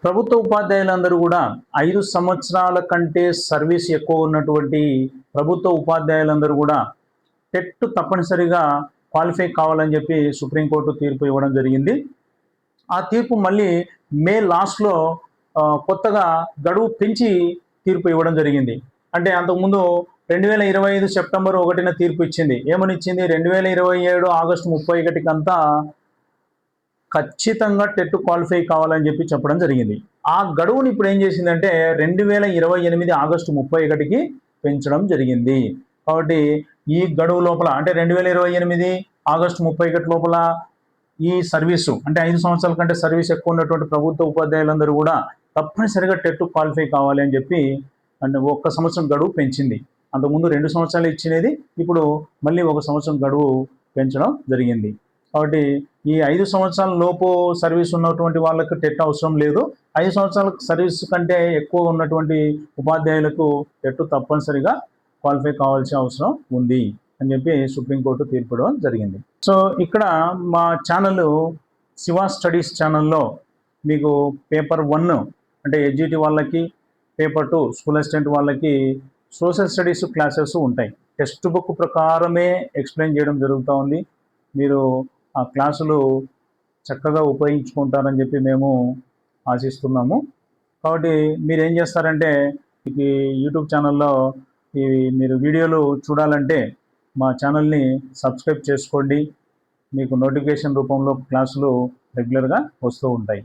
ప్రభుత్వ ఉపాధ్యాయులందరూ కూడా 5 సంవత్సరాల కంటే సర్వీస్ ఎక్కువ ఉన్నటువంటి ప్రభుత్వ ఉపాధ్యాయులందరూ కూడా టెట్ తప్పనిసరిగా క్వాలిఫై కావాలని చెప్పి సుప్రీంకోర్టు తీర్పు ఇవ్వడం జరిగింది. ఆ తీర్పు మళ్ళీ మే లాస్ట్లో కొత్తగా గడువు పెంచి తీర్పు ఇవ్వడం జరిగింది. అంటే అంతకుముందు 2025 సెప్టెంబర్ 1న తీర్పు ఇచ్చింది. ఏమని ఇచ్చింది? 2027 ఆగస్టు 31 కంతా ఖచ్చితంగా టెట్ క్వాలిఫై కావాలని చెప్పి చెప్పడం జరిగింది. ఆ గడువుని ఇప్పుడు ఏం చేసిందంటే 2028 ఆగస్టు 31కి పెంచడం జరిగింది. కాబట్టి ఈ గడువు లోపల అంటే 2028 ఆగస్టు 31 లోపల ఈ సర్వీసు అంటే 5 సంవత్సరాల కంటే సర్వీస్ ఎక్కువ ఉన్నటువంటి ప్రభుత్వ ఉపాధ్యాయులందరూ కూడా తప్పనిసరిగా టెట్ క్వాలిఫై కావాలి అని చెప్పి అంటే 1 సంవత్సరం గడువు పెంచింది. అంతకుముందు 2 సంవత్సరాలు ఇచ్చినది ఇప్పుడు మళ్ళీ 1 సంవత్సరం గడువు పెంచడం జరిగింది. కాబట్టి ఈ 5 సంవత్సరాల లోపు సర్వీస్ ఉన్నటువంటి వాళ్ళకి టెట్ అవసరం లేదు. 5 సంవత్సరాల సర్వీస్ కంటే ఎక్కువ ఉన్నటువంటి ఉపాధ్యాయులకు టెట్ తప్పనిసరిగా క్వాలిఫై కావాల్సిన అవసరం ఉంది అని చెప్పి సుప్రీంకోర్టు తీర్పు ఇవ్వడం జరిగింది. సో ఇక్కడ మా ఛానల్ శివ స్టడీస్ ఛానల్లో మీకు పేపర్ 1 అంటే ఎడ్జిటి వాళ్ళకి, పేపర్ 2 స్కూల్ అసిస్టెంట్ వాళ్ళకి సోషల్ స్టడీస్ క్లాసెస్ ఉంటాయి. టెక్స్ట్ బుక్ ప్రకారమే ఎక్స్ప్లెయిన్ చేయడం జరుగుతూ ఉంది. మీరు ఆ క్లాసులు చక్కగా ఉపయోగించుకుంటారని చెప్పి మేము ఆశిస్తున్నాము. కాబట్టి మీరు ఏం చేస్తారంటే ఈ యూట్యూబ్ ఛానల్లో మీరు వీడియోలు చూడాలంటే మా ఛానల్ని సబ్స్క్రైబ్ చేసుకోండి. మీకు నోటిఫికేషన్ రూపంలో క్లాసులు రెగ్యులర్గా వస్తూ ఉంటాయి.